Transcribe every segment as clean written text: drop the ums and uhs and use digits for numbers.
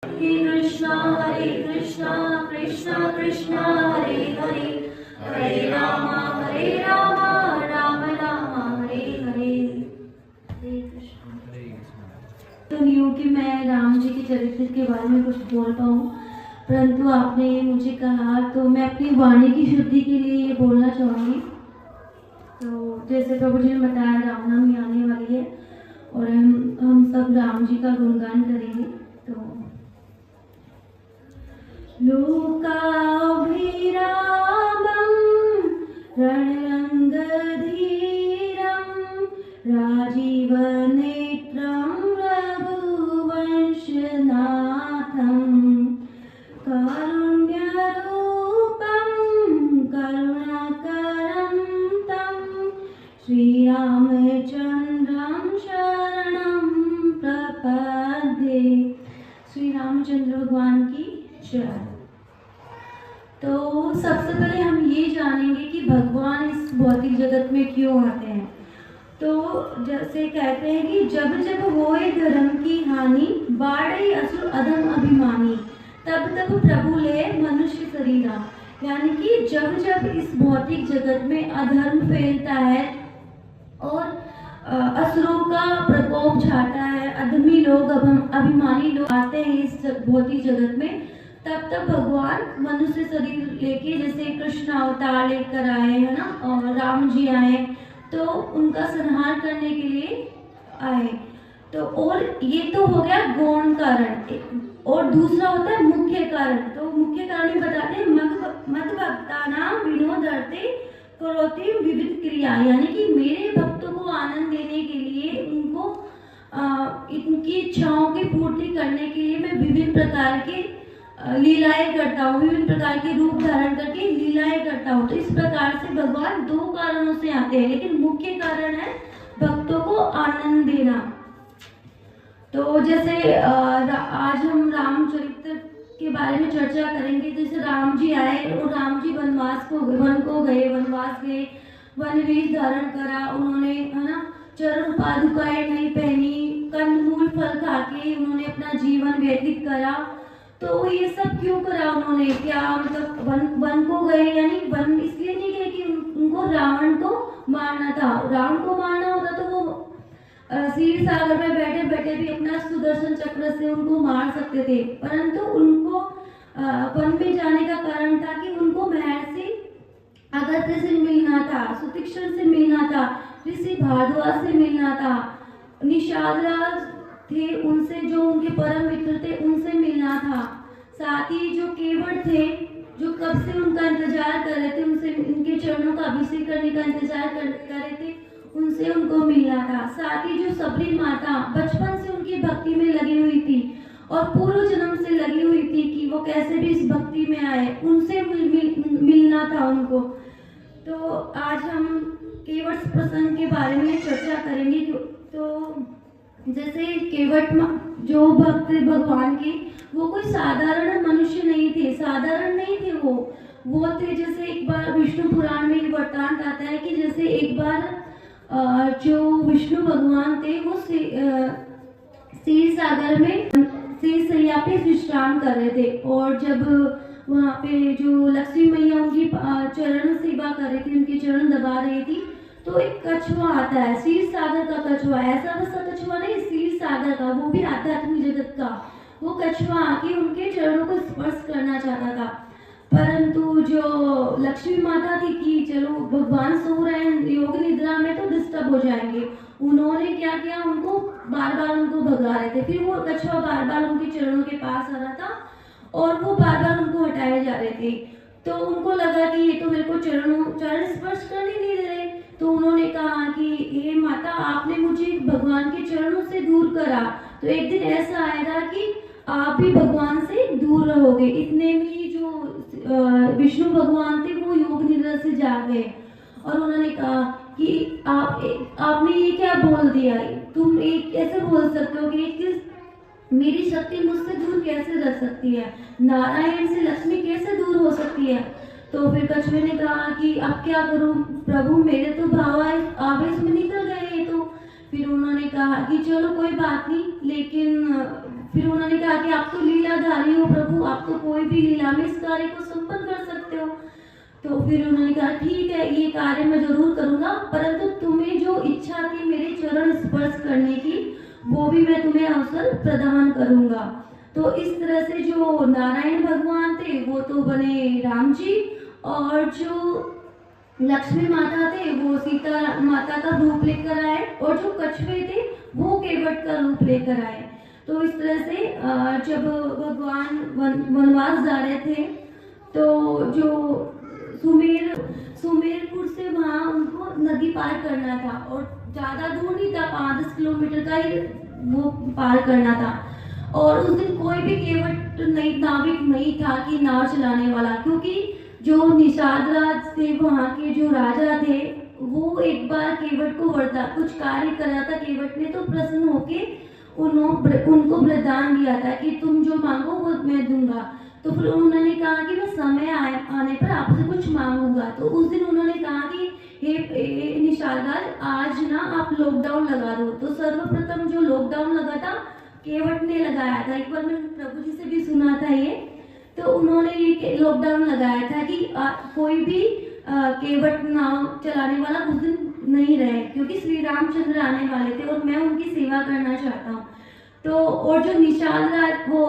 हरे कृष्णा कृष्णा कृष्णा हरे हरे, हरे राम राम राम हरे हरे। हरे कृष्णा। तो नहीं हो कि मैं राम जी के चरित्र के बारे में कुछ बोल पाऊँ, परंतु आपने मुझे कहा तो मैं अपनी वाणी की शुद्धि के लिए ये बोलना चाहूँगी। तो जैसे प्रभु जी ने बताया, रामनवमी आने वाली है और हम सब राम जी का गुणगान करेंगे। तो लोकाभिरामं रणरंगधीरं राजीवनेत्रं रघुवंशनाथं कारुण्यरूपं करुणाकरं तं श्रीरामचन्द्रं शरणं प्रपद्ये। श्री रामचंद्र भगवान की जय। तो सबसे पहले हम ये जानेंगे कि भगवान इस भौतिक जगत में क्यों आते हैं। तो जैसे कहते हैं कि जब जब होए धर्म की हानि, बाढ़े असुर अधम अभिमानी, तब तब प्रभु ले मनुष्य शरीरा। यानी कि जब जब इस भौतिक जगत में अधर्म फैलता है और असुरों का प्रकोप छाता है, अधमी लोग अभिमानी लोग आते हैं इस भौतिक जगत में, तब तब भगवान मनुष्य शरीर लेके, जैसे कृष्ण अवतार लेकर आए है ना, और राम जी आए तो उनका संहार करने के लिए आए। तो और ये तो हो गया गौण कारण, और दूसरा होता है मुख्य कारण। तो मुख्य कारण भी बताते हैं, मद भक्ता नाम विनोदर्थे करोति विविध क्रिया। यानी कि मेरे भक्तों को आनंद देने के लिए, उनको इनकी इच्छाओं की पूर्ति करने के लिए मैं विभिन्न प्रकार के लीलाएं करता हूँ, विभिन्न प्रकार के रूप धारण करके लीलाएं करता हूँ। तो इस प्रकार से भगवान दो कारणों से आते हैं, लेकिन मुख्य कारण है भक्तों को आनंद देना। तो जैसे आज हम रामचरित्र के बारे में चर्चा करेंगे। जैसे राम जी आए और राम जी वनवास को गए, वन वेश धारण करा उन्होंने, है ना, चरण पादुकाएं नहीं पहनी, कंदमूल फल खा के उन्होंने अपना जीवन व्यतीत करा। तो ये सब क्यों करा उन्होंने? क्या मतलब वन को गए, यानी वन इसलिए नहीं गए कि उनको रावण को मारना था। रावण को मारना होता तो वो क्षीर सागर में बैठे बैठे भी अपना सुदर्शन चक्र से उनको मार सकते थे, परंतु उनको वन में जाने का कारण था कि उनको महर्षि अगस्त्य से मिलना था, सुतीक्षण से मिलना था, ऋषि भारद्वाज से मिलना था, निषाद थे उनसे, जो उनके परम मित्र थे उनसे मिलना था। साथ ही जो केवट थे, जो कब से उनका इंतजार कर रहे थे, उनसे उनके चरणों का अभिषेक करने का इंतजार कर रहे थे, उनसे उनको मिलना था। साथ ही जो सबरी माता बचपन से उनकी भक्ति में लगी हुई थी और पूर्व जन्म से लगी हुई थी कि वो कैसे भी इस भक्ति में आए, उनसे मिलना था उनको। तो आज हम केवट प्रसंग के बारे में चर्चा करेंगे। तो जैसे केवट जो भक्त भगवान के, वो कोई साधारण मनुष्य नहीं थे, साधारण नहीं थे वो थे। जैसे एक बार विष्णु पुराण में वृत्तांत आता है कि जैसे एक बार जो विष्णु भगवान थे वो क्षीर सागर में क्षीर सैया पे विश्राम कर रहे थे, और जब वहाँ पे जो लक्ष्मी मैया उनकी चरण सेवा कर रही थी, उनके चरण दबा रही थी, तो एक कछुआ आता है, क्षीर सागर का कछुआ, ऐसा वैसा कछुआ नहीं, क्षीर सागर का, वो भी आध्यात्मिक जगत का। वो कछुआ आके उनके चरणों को स्पर्श करना चाहता था, परंतु जो लक्ष्मी माता थी कि चलो भगवान सो रहे हैं योग निद्रा में तो डिस्टर्ब हो जाएंगे, उन्होंने क्या किया, उनको बार बार उनको भगा रहे थे। फिर वो कछुआ बार बार उनके चरणों के पास आ रहा था और वो बार बार उनको हटाए जा रहे थे। तो उनको लगा कि ये तो मेरे को चरण स्पर्श करने नहीं दे रहे। तो उन्होंने कहा कि हे माता, आपने मुझे भगवान के चरणों से दूर करा, तो एक दिन ऐसा आएगा कि आप भी भगवान से दूर रहोगे। इतने में ही जो विष्णु भगवान थे वो योग निद्रा से जाग गए और उन्होंने कहा कि आपने ये क्या बोल दिया, तुम एक कैसे बोल सकते हो कि मेरी शक्ति मुझसे दूर कैसे रह सकती है, नारायण से लक्ष्मी कैसे दूर हो सकती है। तो फिर कछुए ने कहा कि अब क्या करूं प्रभु, मेरे तो भाव आवेश में निकल गए। तो फिर उन्होंने कहा कि चलो कोई बात नहीं, लेकिन फिर उन्होंने कहा कि आप तो लीलाधारी हो प्रभु, आप तो कोई भी लीला में इस कार्य को संपन्न कर सकते हो। तो फिर उन्होंने कहा ठीक है, ये कार्य मैं जरूर करूंगा, परंतु तुम्हें जो इच्छा थी मेरे चरण स्पर्श करने की, वो भी मैं तुम्हें अवसर प्रदान करूंगा। तो इस तरह से जो नारायण भगवान थे वो तो बने राम जी, और जो लक्ष्मी माता थे वो सीता माता का रूप लेकर आए, और जो कछुए थे वो केवट का रूप लेकर आए। तो इस तरह से जब भगवान वनवास जा रहे थे तो जो सुमेरपुर से वहाँ उनको नदी पार करना था, और ज़्यादा दूर नहीं था, 5-10 किलोमीटर का ही वो पार करना था। और उस दिन कोई भी केवट नाविक नहीं था कि नाव चलाने वाला, क्योंकि जो निषाद राज थे वहाँ के जो राजा थे वो एक बार केवट को कुछ कार्य करा था केवट ने, तो प्रसन्न होके उनको वरदान दिया था कि तुम जो मांगो वो मैं दूंगा। तो फिर उन्होंने कहा कि मैं समय आने पर आपसे कुछ मांगूंगा। तो उस दिन उन्होंने कहा कि हे निषाद राज, आज ना आप लॉकडाउन लगा दो। तो सर्वप्रथम जो लॉकडाउन लगा था केवट ने लगाया था, एक बार मैंने प्रभु जी से भी सुना था ये। तो उन्होंने ये लॉकडाउन लगाया था कि कोई भी केवट नाव चलाने वाला उस दिन नहीं रहे, क्योंकि श्री रामचंद्र आने वाले थे और मैं उनकी सेवा करना चाहता हूँ। तो और जो निषाद राज वो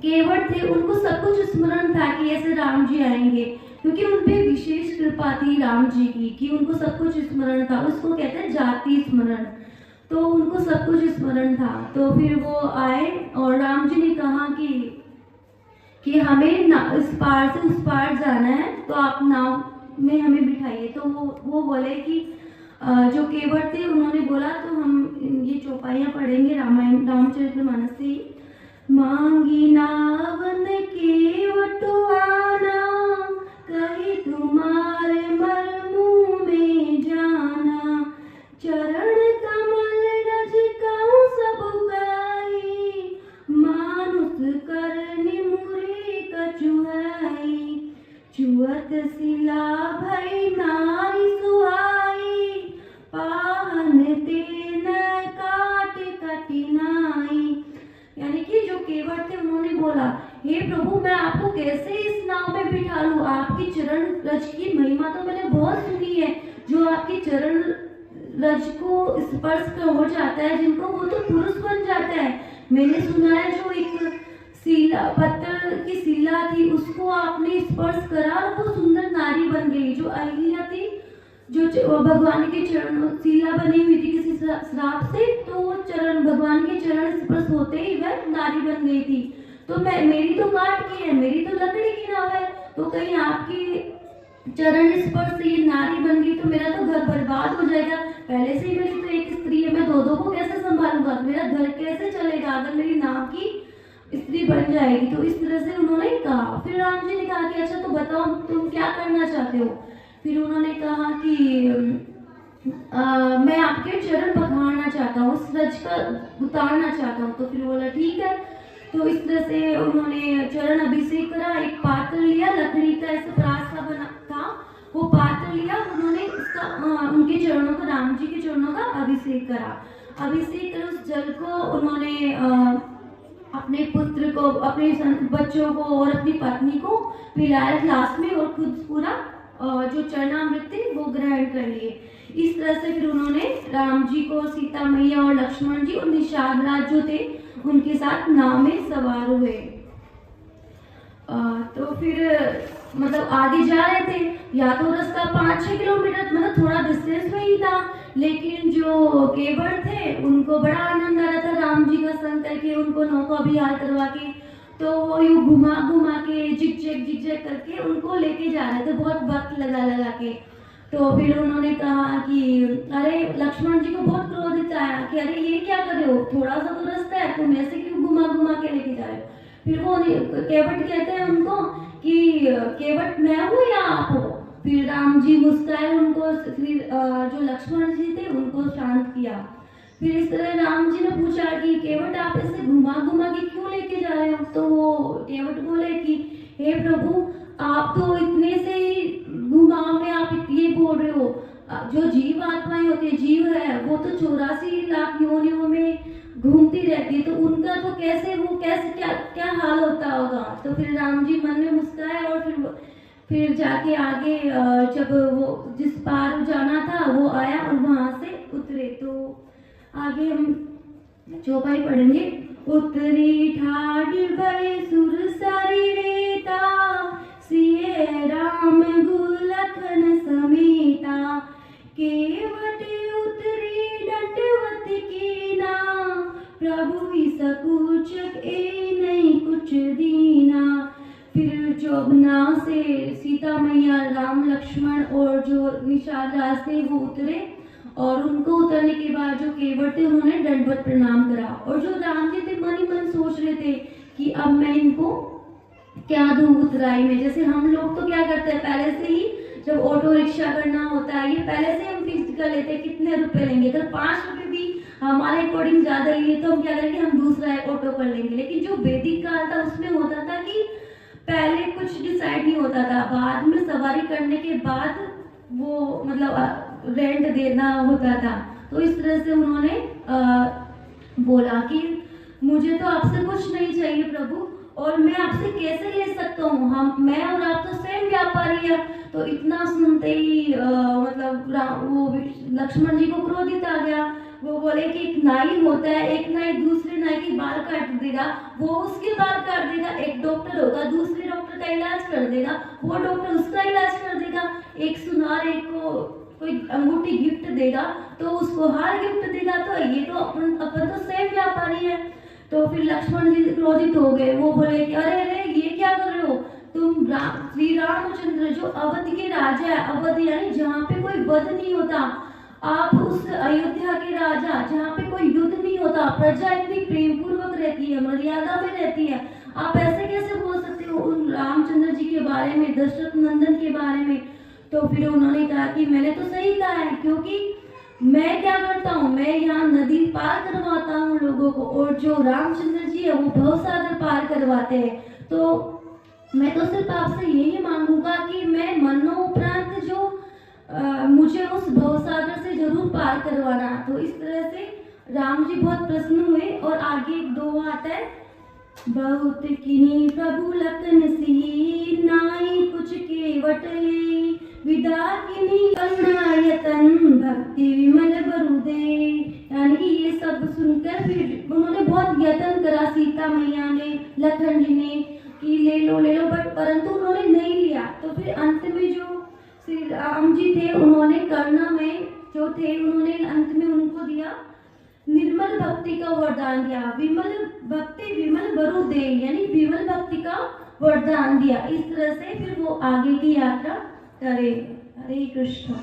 केवट थे उनको सब कुछ स्मरण था कि ऐसे राम जी आएंगे, क्योंकि उन पे विशेष कृपा थी राम जी की कि उनको सब कुछ स्मरण था। उसको कहते हैं जाति स्मरण। तो उनको सब कुछ स्मरण था। तो फिर वो आए और राम जी ने कहा कि हमें इस पार से उस पार जाना है, तो आप नाव में हमें बिठाइए। तो वो बोले कि जो केवट थे उन्होंने बोला, तो हम ये चौपाइयाँ पढ़ेंगे रामचरितमानस से। मांगी नावन केवटो आना, कही तुम्हारे मरमू में जाना, चरण कमल रज कहूँ सब गाई, मानुष करनी मुरे कछुआई, चुअत सिला भई नारी सुहाई, पाहन तेन काट कठिनाई। यानी कि जो केवट थे उन्होंने बोला, हे प्रभु मैं आपको कैसे इस नाव में बिठा लूं, आपकी चरण रज की महिमा तो मैंने बहुत सुनी है, जो आपकी चरण रज को स्पर्श हो जाता है जिनको, वो तो पुरुष बन जाता है। मैंने सुना है जो एक शिला, पत्थर की शिला थी, उसको आपने स्पर्श करा और वो सुंदर नारी बन गई। जो अहिल्या थी, जो भगवान के चरण शिला बनी हुई थी किसी श्राप से, तो वो चरण भगवान के चरण स्पर्श होते ही वह नारी बन गई थी। तो मेरी तो काट की है, मेरी तो लकड़ी की नाव है, तो कहीं आपकी चरण स्पर्श से ये नारी बन गई तो मेरा तो घर बर्बाद हो जाएगा। पहले से ही मेरी तो एक स्त्री है, मैं दो को कैसे संभालूंगा, मेरा घर कैसे चलेगा अगर मेरी नाव की स्त्री बन जाएगी। तो इस तरह से उन्होंने कहा। फिर राम जी ने कहा कि अच्छा तो बताओ तुम क्या करना चाहते हो। फिर उन्होंने कहा कि मैं आपके चरण पखारना चाहता हूँ, उस रज का उतारना चाहता हूँ। तो फिर बोला ठीक है। तो इस तरह से उन्होंने चरण अभिषेक करा। एक पात्र लिया, लकड़ी का ऐसे परास सा बना था, वो पात्र लिया, उन्होंने उसका उनके चरणों का, राम जी के चरणों का अभिषेक करा। अभिषेक कर उस जल को उन्होंने अपने पुत्र को, अपने बच्चों को और अपनी पत्नी को पिलाया ग्लास में, और खुद पूरा जो चरणामृत थे वो ग्रहण कर लिए। इस तरह से फिर उन्होंने राम जी को, सीता मैया और लक्ष्मण जी और निषाद राज जो थे उनके साथ नाव में सवार हुए। तो फिर मतलब आगे जा रहे थे, या तो रास्ता 5-6 किलोमीटर मतलब थोड़ा डिस्टेंस में ही था, लेकिन जो केवट थे उनको बड़ा आनंद आ रहा था राम जी का संग करके, उनको नौका विहार करवा के। तो वो यूँ घुमा घुमा के जिग-जैग करके उनको लेके जा रहे थे, बहुत वक्त लगा के। तो फिर उन्होंने कहा कि अरे लक्ष्मण जी को बहुत क्रोधित आया कि अरे ये क्या कर रहे हो, थोड़ा सा तो रास्ता है, तुम ऐसे क्यों घुमा घुमा के लेके जा रहे हो। फिर वो केवट कहते हैं उनको कि केवट मैं हूँ या आप हो। फिर राम जी मुस्कुराए, उनको जो लक्ष्मण जी थे उनको शांत किया। फिर इस तरह राम जी ने पूछा कि केवट आप ऐसे घुमा घुमा के क्यों लेके जा रहे हो। तो वो केवट बोले कि हे प्रभु आप तो इतने से ही घुमाओ में आप ये बोल रहे हो, जो जीव आत्माएं होती है, जीव है वो तो 84 लाख योनियों में घूमती रहती है, तो उनका तो कैसे क्या क्या हाल होता होगा। तो फिर राम जी मन में मुस्कुराए और फिर जाके आगे जब वो जिस पार जाना था वो आया और वहां से उतरे। तो आगे हम चौपाई पढ़ेंगे। उतरी ठाठ भय सुरसरी रेता, सिए राम गुलखन समेता, केवट उतरी दंडवत कीना, प्रभु सकूचक ए नहीं कुछ दीना। फिर चौबना से सीता मैया, राम लक्ष्मण और जो निषाद राज थे वो उतरे, और उनको उतरने के बाद जो केवट थे उन्होंने दंडवत प्रणाम करा। और जो राम जी थे मन ही मन सोच रहे थे कि अब मैं इनको क्या दूं उतराई में। जैसे हम लोग तो क्या करते हैं, पहले से ही जब ऑटो रिक्शा करना होता है ये पहले से हम फिक्स कर लेते हैं कितने रुपए लेंगे। अगर 5 रुपए भी हमारे अकॉर्डिंग ज्यादा लिए तो हम क्या करेंगे, हम दूसरा ऑटो कर लेंगे। लेकिन जो वैदिक काल था उसमें होता था कि पहले कुछ डिसाइड नहीं होता था, बाद में सवारी करने के बाद वो मतलब रेंट देना होता था। तो इस तरह से उन्होंने बोला कि मुझे तो आपसे कुछ नहीं चाहिए प्रभु, और मैं आपसे कैसे ले सकता हूँ, मैं और आप तो सेम व्यापारी है। तो इतना सुनते ही मतलब वो लक्ष्मण जी को क्रोधित आ गया। वो बोले कि एक नाई होता है, एक नाई दूसरे नाई की बाल काट देगा, वो उसके बाल काट देगा। एक डॉक्टर होगा, दूसरे डॉक्टर का इलाज कर देगा, वो डॉक्टर उसका इलाज कर देगा। एक सुनार एक को कोई अंगूठी गिफ्ट देगा तो उसको हार गिफ्ट देगा। तो ये तो अपन तो सेम व्यापारी है। तो फिर लक्ष्मण जी क्रोधित हो गए। वो बोले कि अरे अरे ये क्या कर रहे हो तुम, श्री रामचंद्र जो अवध के राजा है, अवध यानी जहाँ पे कोई वध नहीं होता, आप उस अयोध्या के राजा जहाँ पे कोई युद्ध नहीं होता, प्रजा इतनी प्रेम पूर्वक रहती है, मर्यादा में रहती है, आप ऐसे कैसे बोल सकते हो उन रामचंद्र जी के बारे में, दशरथ नंदन के बारे में। तो फिर उन्होंने कहा कि मैंने तो सही कहा है, क्योंकि मैं क्या करता हूँ, मैं यहाँ नदी पार करवाता हूँ लोगों को, और जो रामचंद्र जी है वो भवसागर पार करवाते हैं। तो मैं तो सिर्फ आपसे यही मांगूंगा कि मैं मरणोपरांत जो मुझे उस भवसागर से जरूर पार करवाना। तो इस तरह से राम जी बहुत प्रसन्न हुए। और आगे एक दो आता है, बहुत किनी प्रभु लखन सिही, नाई कुछ केवट ले, विदा किनी करुणायतन, भक्ति विमल बरुदे। यानी कि ये सब सुनकर फिर उन्होंने बहुत यत्न करा, सीता मैया ने, लखन जी ने, कि ले लो बट परंतु उन्होंने नहीं लिया। तो फिर अंत में जो श्री राम जी थे उन्होंने करुणा में जो थे उन्होंने अंत में उनको दिया, निर्मल भक्ति का वरदान दिया। विमल भक्ति विमल बरु दे, यानी विमल भक्ति का वरदान दिया। इस तरह से फिर वो आगे की यात्रा करे। हरे कृष्ण।